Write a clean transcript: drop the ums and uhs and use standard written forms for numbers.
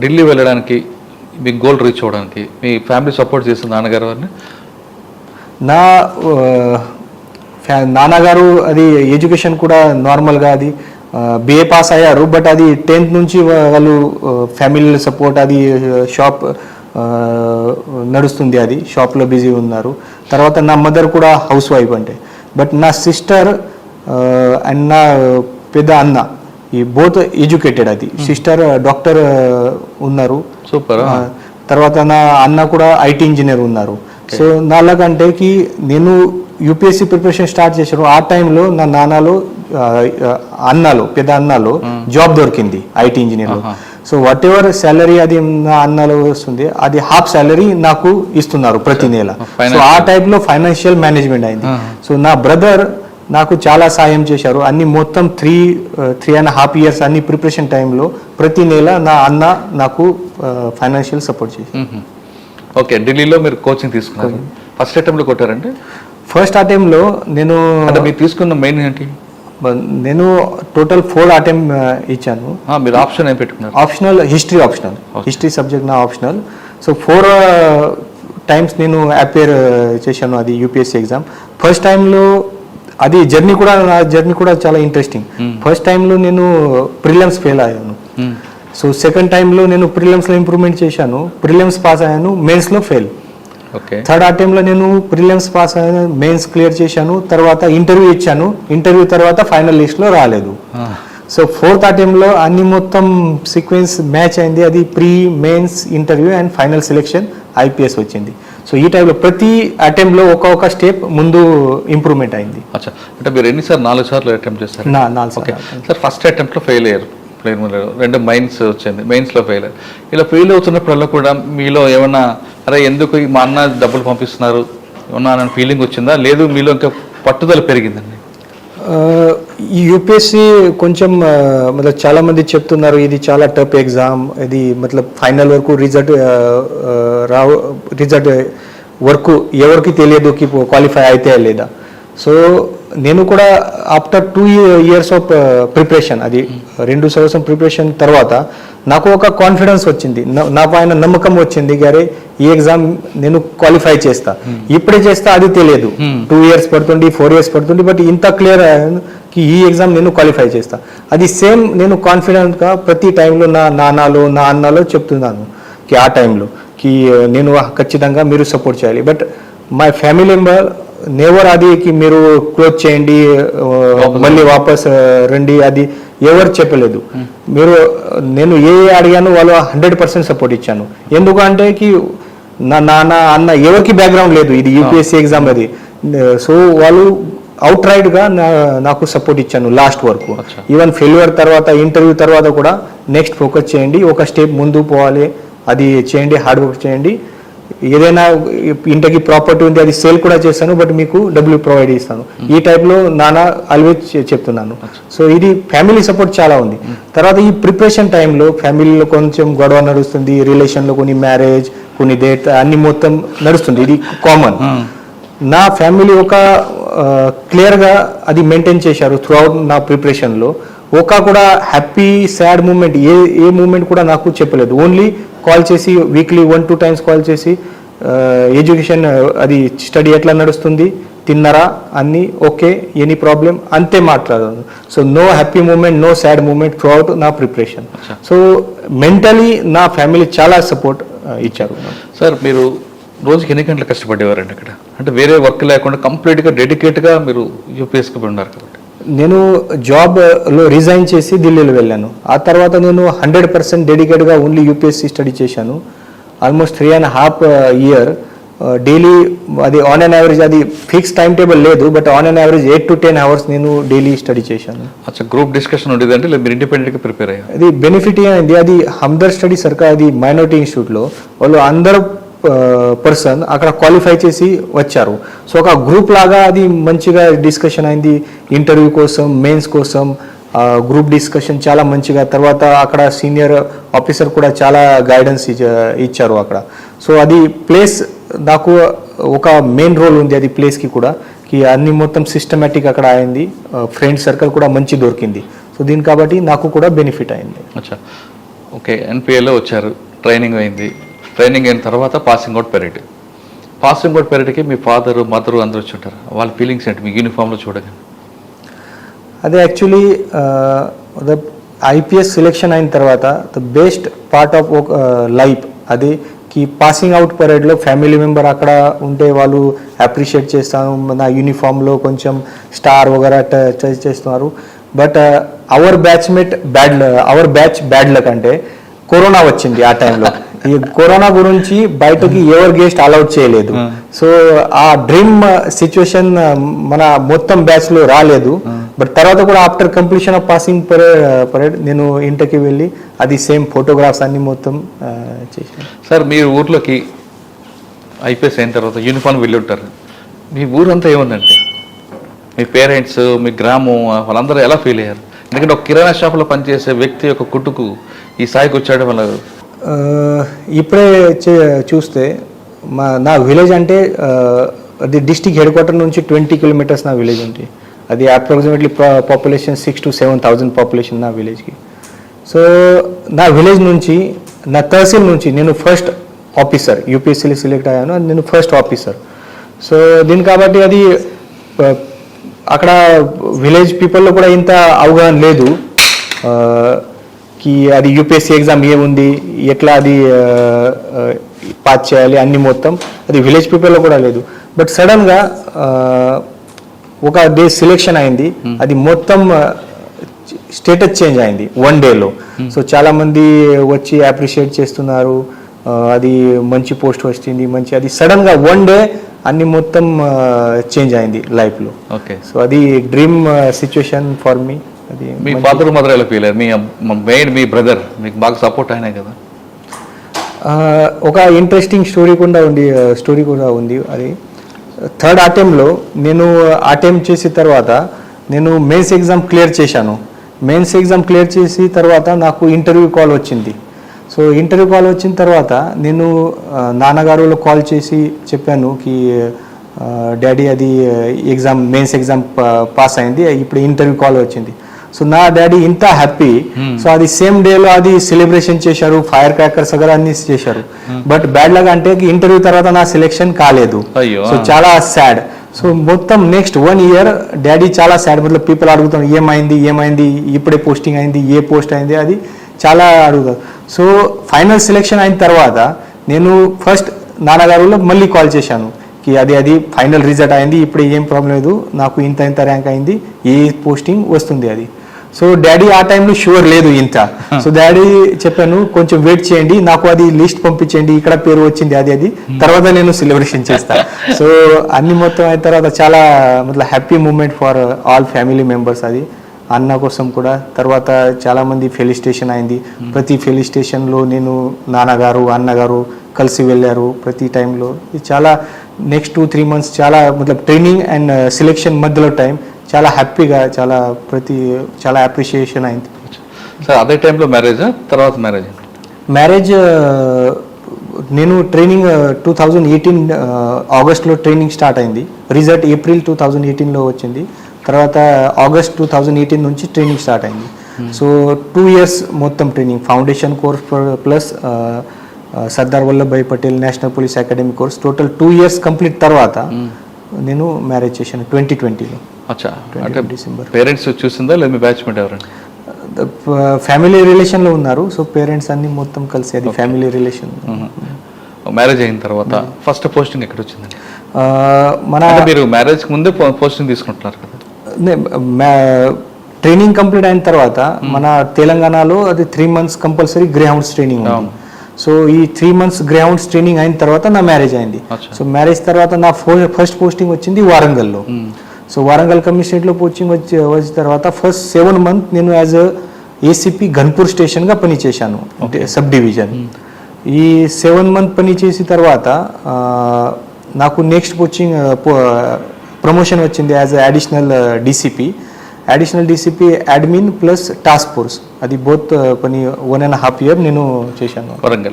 ఢిల్లీ వెళ్ళడానికి మీ goal reach అవ్వడానికి మీ family support చేస్తుంది నాన్నగారు వారిని? నా నాన్నగారు అది ఎడ్యుకేషన్ కూడా నార్మల్గా అది బిఏ పాస్ అయ్యారు. బట్ అది 10th నుంచి వాళ్ళు ఫ్యామిలీ సపోర్ట్ అది షాప్ నడుస్తుంది, అది షాప్లో బిజీ ఉన్నారు. తర్వాత నా మదర్ కూడా హౌస్ వైఫ్ అంటే. బట్ నా సిస్టర్ అండ్ నా పెద్ద అన్న ఈ బోత్ ఎడ్యుకేటెడ్. అది సిస్టర్ డాక్టర్ ఉన్నారు, సూపర్. తర్వాత నా అన్న కూడా ఐటీ ఇంజనీర్ ఉన్నారు. సో నాలాగంటే నేను యూపీఎస్సీ ప్రిపరేషన్ స్టార్ట్ చేశాను. ఆ టైంలో నా నాన్నలో అన్నలో పెద్ద అన్నలో జాబ్ దొరికింది ఐటీ ఇంజనీర్లో. సో వాట్ ఎవర్ శాలరీ అది నా అన్నలో వస్తుంది, అది హాఫ్ శాలరీ నాకు ఇస్తున్నారు ప్రతి నెల. సో ఆ టైప్లో ఫైనాన్షియల్ మేనేజ్మెంట్ అయింది. సో నా బ్రదర్ నాకు చాలా సాయం చేశారు. అన్ని మొత్తం 3.5 years అన్ని ప్రిపరేషన్ టైంలో ప్రతి నెల నా అన్న నాకు ఫైనాన్షియల్ సపోర్ట్ చేశారు. ఓకే, ఢిల్లీలో మీరు కోచింగ్ తీసుకున్నారు. ఫస్ట్ అటెంప్ట్లో కొట్టారంటే? ఫస్ట్ అటెంప్ట్లో నేను అంటే మీరు తీసుకున్న మెయిన్ ఏంటి? నేను టోటల్ 4 అటెంప్ట్ ఇచ్చాను. మీరు ఆప్షన్ ఏం పెట్టుకున్నారు? ఆప్షనల్ హిస్టరీ సబ్జెక్ట్ నా ఆప్షనల్. సో 4 times నేను అపేర్ చేశాను అది యూపీఎస్సీ ఎగ్జామ్. ఫస్ట్ టైంలో అది నా జర్నీ కూడా చాలా ఇంట్రెస్టింగ్. ఫస్ట్ టైంలో నేను ప్రిలిమ్స్ ఫెయిల్ అయ్యాను. సో సెకండ్ టైంలో నేను ప్రిలిమ్స్లో ఇంప్రూవ్మెంట్ చేశాను, ప్రిలిమ్స్ పాస్ అయ్యాను, మెయిన్స్లో ఫెయిల్. థర్డ్ అటెంప్ట్లో నేను ప్రిలిమ్స్ పాస్ అయ్యాను, మెయిన్స్ క్లియర్ చేశాను, తర్వాత ఇంటర్వ్యూ ఇచ్చాను. ఇంటర్వ్యూ తర్వాత ఫైనల్ లిస్ట్లో రాలేదు. సో ఫోర్త్ అటెంప్ట్లో అన్ని మొత్తం సీక్వెన్స్ మ్యాచ్ అయింది. అది pre mains interview and final selection IPS వచ్చింది. సో ఈ టైంలో ప్రతి అటెంప్ట్లో ఒక్కొక్క స్టెప్ ముందు ఇంప్రూవ్మెంట్ అయింది. అంటే మీరు ఎన్నిసార్లు? 4 సార్లు అటెంప్ట్ చేస్తారు? 4 సార్లు. సార్ ఫస్ట్ అటెంప్ట్లో ఫెయిల్ అయ్యారు, 2 మైన్స్ వచ్చింది, మెయిన్స్లో ఫెయిల్ అయ్యారు. ఇలా ఫెయిల్ అవుతున్నప్పుడల్లా కూడా మీలో ఏమన్నా అరే ఎందుకు మా అన్న డబ్బులు పంపిస్తున్నారు ఏమన్నా అన్న ఫీలింగ్ వచ్చిందా? లేదు మీలో ఇంకా పట్టుదల పెరిగిందండి? ఈ యూపీఎస్సీ కొంచెం చాలా మంది చెప్తున్నారు ఇది చాలా టఫ్ ఎగ్జామ్, ఇది ఫైనల్ వరకు రిజల్ట్ వరకు ఎవరికి తెలియదు క్వాలిఫై అయితే లేదా. సో నేను కూడా ఆఫ్టర్ 2 years ఆఫ్ ప్రిపరేషన్, అది 2 సంవత్సరం ప్రిపరేషన్ తర్వాత నాకు ఒక కాన్ఫిడెన్స్ వచ్చింది, నా పైన నమ్మకం వచ్చింది. గారే ఈ ఎగ్జామ్ నేను క్వాలిఫై చేస్తా, ఇప్పుడే చేస్తా అది తెలియదు, 2 years పడుతుంది, 4 years పడుతుంది, బట్ ఇంత క్లియర్ ఈ ఎగ్జామ్ నేను క్వాలిఫై చేస్తా. అది సేమ్ నేను కాన్ఫిడెంట్గా ప్రతి టైంలో నా నాన్నలో నా అన్నలో చెప్తున్నాను ఆ టైంలో నేను ఖచ్చితంగా మీరు సపోర్ట్ చేయాలి. But my family member never అది మీరు క్లోజ్ చేయండి మళ్ళీ వాపస్ రండి అది ఎవరు చెప్పలేదు. నేను ఏ అడిగాను వాళ్ళు 100% సపోర్ట్ ఇచ్చాను. ఎందుకంటే నా నాన్న అన్న ఎవరికి బ్యాక్గ్రౌండ్ లేదు, ఇది యూపీఎస్సీ ఎగ్జామ్ అది. సో వాళ్ళు అవుట్ రైట్గా నాకు సపోర్ట్ ఇచ్చాను లాస్ట్ వరకు. ఈవెన్ ఫెయిల్యూర్ తర్వాత ఇంటర్వ్యూ తర్వాత కూడా నెక్స్ట్ ఫోకస్ చేయండి, ఒక స్టెప్ ముందు పోవాలి, అది చేయండి, హార్డ్ వర్క్ చేయండి. ఏదైనా ఇంటికి ప్రాపర్టీ ఉంది అది సేల్ కూడా చేస్తాను, బట్ మీకు డబ్బులు ప్రొవైడ్ చేస్తాను. ఈ టైప్లో నాన్న ఆల్వేస్ చెప్తున్నాను. సో ఇది ఫ్యామిలీ సపోర్ట్ చాలా ఉంది. తర్వాత ఈ ప్రిపరేషన్ టైంలో ఫ్యామిలీలో కొంచెం గొడవ నడుస్తుంది, రిలేషన్లో కొన్ని మ్యారేజ్ కొన్ని డేట్ అన్ని మొత్తం నడుస్తుంది, ఇది కామన్. నా ఫ్యామిలీ ఒక క్లియర్గా అది మెయింటైన్ చేశారు త్రూ అవుట్ నా ప్రిపరేషన్లో. ఒక కూడా హ్యాపీ సాడ్ మూమెంట్ ఏ మూమెంట్ కూడా నాకు చెప్పలేదు. ఓన్లీ కాల్ చేసి వీక్లీ 1-2 times కాల్ చేసి ఎడ్యుకేషన్ అది స్టడీ ఎట్లా నడుస్తుంది, తిన్నారా, అన్నీ ఓకే, ఎనీ ప్రాబ్లం, అంతే మాట్లాడాను. So no happy moment, no sad moment throughout నా ప్రిపరేషన్. సో మెంటలీ నా ఫ్యామిలీ చాలా సపోర్ట్ ఇచ్చారు. సార్ మీరు రోజుకి ఎన్ని గంటలు కష్టపడేవారండి అక్కడ? అంటే వేరే వర్క్ లేకుండా కంప్లీట్గా డెడికేట్గా మీరు యూపీఎస్కి ఉన్నారు కాబట్టి. నేను జాబ్లో రిజైన్ చేసి ఢిల్లీలో వెళ్ళాను. ఆ తర్వాత నేను 100% డెడికేట్గా ఓన్లీ యూపీఎస్సీ స్టడీ చేశాను. Almost 3.5 years daily. అది ఆన్ అన్ యావరేజ్ అది ఫిక్స్ టైం టేబుల్ లేదు, but on an average 8 to 10 hours నేను డైలీ స్టడీ చేశాను. గ్రూప్ డిస్కషన్ ఉండేది అంటే మీరు ఇండిపెండెంట్గా ప్రిపేర్ అయ్యారు? అది బెనిఫిట్ అయింది. అది హమ్దర్ద్ స్టడీ సర్కార్ అది మైనారిటీ ఇన్స్టిట్యూట్లో వాళ్ళు అందరూ పర్సన్ అక్కడ క్వాలిఫై చేసి వచ్చారు. సో ఒక గ్రూప్ లాగా అది మంచిగా డిస్కషన్ అయింది. ఇంటర్వ్యూ కోసం, మెయిన్స్ కోసం గ్రూప్ డిస్కషన్ చాలా మంచిగా. తర్వాత అక్కడ సీనియర్ ఆఫీసర్ కూడా చాలా గైడెన్స్ ఇచ్చారు అక్కడ. సో అది ప్లేస్ నాకు ఒక మెయిన్ రోల్ ఉంది అది ప్లేస్కి కూడా, అన్ని మొత్తం సిస్టమేటిక్ అక్కడ అయింది. ఫ్రెండ్ సర్కిల్ కూడా మంచి దొరికింది. సో దీని కాబట్టి నాకు కూడా బెనిఫిట్ అయింది. ఓకే, ఎన్పిఏలో వచ్చారు, ట్రైనింగ్ అయింది. ట్రైనింగ్ అయిన తర్వాత passing out parade. Passing out పెరేడ్కి మీ ఫాదరు మదరు అందరూ వచ్చి ఉంటారు. వాళ్ళ ఫీలింగ్స్ ఏంటి మీ యూనిఫామ్లో చూడగానే? అదే యాక్చువల్లీ ఐపీఎస్ సెలెక్షన్ అయిన తర్వాత the best part of life అది కి పాసింగ్ అవుట్ పరేడ్లో ఫ్యామిలీ మెంబర్ అక్కడ ఉంటే వాళ్ళు అప్రిషియేట్ చేస్తాను, నా యూనిఫామ్లో కొంచెం స్టార్ వగేరా టచ్ చేస్తున్నారు. But our batch bad luck అంటే కరోనా వచ్చింది ఆ టైంలో. ఈ కరోనా గురించి బయటకి ఎవరు గెస్ట్ అలౌట్ చేయలేదు. సో ఆ డ్రీమ్ సిచ్యువేషన్ మన మొత్తం బ్యాచ్ లో రాలేదు. బట్ తర్వాత కూడా after completion of passing parade నేను ఇంటికి వెళ్ళి అది సేమ్ ఫోటోగ్రాఫ్స్ అన్ని మొత్తం చేశాను. సార్ మీరు ఊర్లోకి ఐపీఎస్ అయిన తర్వాత యూనిఫామ్ వెళ్ళి ఉంటారు, మీ ఊరంతా ఏముందంటే మీ పేరెంట్స్ మీ గ్రామం వాళ్ళందరూ ఎలా ఫీల్ అయ్యారు? ఎందుకంటే ఒక కిరాణా షాప్లో పనిచేసే వ్యక్తి యొక్క కుట్టుకు ఈ స్థాయికి వచ్చాడు వాళ్ళ. ఇప్పుడే చూస్తే నా విలేజ్ అంటే అది డిస్టిక్ హెడ్ క్వార్టర్ నుంచి 20 కిలోమీటర్స్ నా విలేజ్ ఉంది. అది అప్రాక్సిమేట్లీ పాపులేషన్ 6,000 to 7,000 పాపులేషన్ నా విలేజ్కి. సో నా విలేజ్ నుంచి నా తహసీల్ నుంచి నేను ఫస్ట్ ఆఫీసర్ యూపీఎస్సీలో సెలెక్ట్ అయ్యాను, నేను ఫస్ట్ ఆఫీసర్. సో దీని కాబట్టి అది అక్కడ విలేజ్ పీపుల్లో కూడా ఇంత అవగాహన లేదు కి అది యూపీఎస్సీ ఎగ్జామ్ ఏముంది, ఎట్లా అది పాస్ చేయాలి అన్ని మొత్తం అది విలేజ్ పీపుల్లో కూడా లేదు. బట్ సడన్గా ఒక డే సెలెక్షన్ అయింది, అది మొత్తం స్టేటస్ చేంజ్ అయింది 1 డేలో. సో చాలా మంది వచ్చి అప్రిషియేట్ చేస్తున్నారు, అది మంచి పోస్ట్ వచ్చింది మంచి, అది సడన్గా 1 డే అన్ని మొత్తం చేంజ్ అయింది లైఫ్లో. ఓకే, సో అది డ్రీమ్ సిచ్యువేషన్ ఫర్ మీ. అది మీ ఫాదర్ మదర్ ఎలా ఫీల్ అయ్యారు? మీ బ్రదర్ మీకు బాగా సపోర్ట్ అయినా కదా? ఒక ఇంట్రెస్టింగ్ స్టోరీ కూడా ఉంది. అది థర్డ్ అటెంప్ట్లో నేను అటెంప్ట్ చేసిన తర్వాత నేను మెయిన్స్ ఎగ్జామ్ క్లియర్ చేశాను. మెయిన్స్ ఎగ్జామ్ క్లియర్ చేసి తర్వాత నాకు ఇంటర్వ్యూ కాల్ వచ్చింది. సో ఇంటర్వ్యూ కాల్ వచ్చిన తర్వాత నేను నాన్నగారులో కాల్ చేసి చెప్పాను కి డాడీ అది ఎగ్జామ్ మెయిన్స్ ఎగ్జామ్ పాస్ అయింది, ఇప్పుడు ఇంటర్వ్యూ కాల్ వచ్చింది. సో నా డాడీ ఇంత హ్యాపీ. సో అది సేమ్ డేలో అది సెలబ్రేషన్ చేశారు, ఫైర్ క్రాకర్స్ వగేరా అన్ని చేశారు. బట్ బ్యాడ్ లాగా అంటే ఇంటర్వ్యూ తర్వాత నా సెలెక్షన్ కాలేదు. సో చాలా సాడ్. సో మొత్తం నెక్స్ట్ 1 year డాడీ చాలా సాడ్. మతలబ్ పీపుల్ అడుగుతారు ఏమైంది ఇప్పుడే పోస్టింగ్ అయింది, ఏ పోస్ట్ అయింది, అది చాలా అడుగుతారు. సో ఫైనల్ సెలెక్షన్ అయిన తర్వాత నేను ఫస్ట్ నాన్నగారులో మళ్ళీ కాల్ చేశాను కి అది ఫైనల్ రిజల్ట్ అయింది, ఇప్పుడు ఏం ప్రాబ్లం లేదు, నాకు ఇంత ర్యాంక్ అయింది, ఏ పోస్టింగ్ వస్తుంది అది. సో డాడీ ఆ టైంలో షూర్ లేదు ఇంత. సో డాడీ చెప్పాను కొంచెం వెయిట్ చేయండి, నాకు అది లిస్ట్ పంపించండి, ఇక్కడ పేరు వచ్చింది అది తర్వాత నేను సెలబ్రేషన్ చేస్తాను. సో అన్ని మొత్తం అయిన తర్వాత చాలా మతలబ్ happy moment for all family members. అది అన్న కోసం కూడా తర్వాత చాలామంది ఫెలిసిటేషన్ అయింది. ప్రతి ఫెలిసిటేషన్లో నేను నాన్నగారు అన్నగారు కలిసి వెళ్ళారు ప్రతి టైంలో. ఇది చాలా నెక్స్ట్ 2-3 months చాలా మతలబ్ ట్రైనింగ్ అండ్ సెలెక్షన్ మధ్యలో టైం చాలా హ్యాపీగా చాలా అప్రిషియేషన్ అయింది. సార్ అదే టైంలో మ్యారేజా తర్వాత మ్యారేజ్ నేను ట్రైనింగ్ 2018 ఆగస్ట్లో ట్రైనింగ్ స్టార్ట్ అయింది, రిజల్ట్ ఏప్రిల్ 2018లో వచ్చింది. తర్వాత ఆగస్ట్ 2018 నుంచి ట్రైనింగ్ స్టార్ట్ అయింది. సో 2 years మొత్తం training, foundation course plus Sardar Vallabhbhai Patel national police academy course, total 2 years complete తర్వాత నేను మ్యారేజ్ చేశాను 2020లో. అంటే డిసెంబర్. పేరెంట్స్ చూసిందా లేదా మీ బ్యాచ్మేట్ ఎవరండి? ఫ్యామిలీ రిలేషన్లో ఉన్నారు. సో పేరెంట్స్ అన్ని మొత్తం కలిసి అది ఫ్యామిలీ రిలేషన్. మ్యారేజ్ అయిన తర్వాత ఫస్ట్ పోస్టింగ్ ఎక్కడ వచ్చిందండి? మన మీరు మ్యారేజ్కి ముందే పోస్టింగ్ తీసుకుంటున్నారు కదా? ట్రైనింగ్ కంప్లీట్ అయిన తర్వాత మన తెలంగాణలో అది 3 months compulsory grey hounds training ఉంది. సో ఈ 3 months గ్రే హౌండ్స్ ట్రైనింగ్ అయిన తర్వాత నా మ్యారేజ్ అయింది. సో మ్యారేజ్ తర్వాత నా ఫస్ట్ పోస్టింగ్ వచ్చింది వారంగల్లో. సో వారంగల్ కమిషనరేట్లో పోస్టింగ్ వచ్చిన తర్వాత ఫస్ట్ 7 months నేను యాజ్ ఏసీపీ ఘన్పూర్ స్టేషన్గా పనిచేశాను, సబ్ డివిజన్. ఈ 7 months పని చేసిన తర్వాత నాకు నెక్స్ట్ పోస్టింగ్ ప్రమోషన్ వచ్చింది as additional DCP admin plus task force. అది బోత్ పని 1.5 year నేను చేశాను. వరంగల్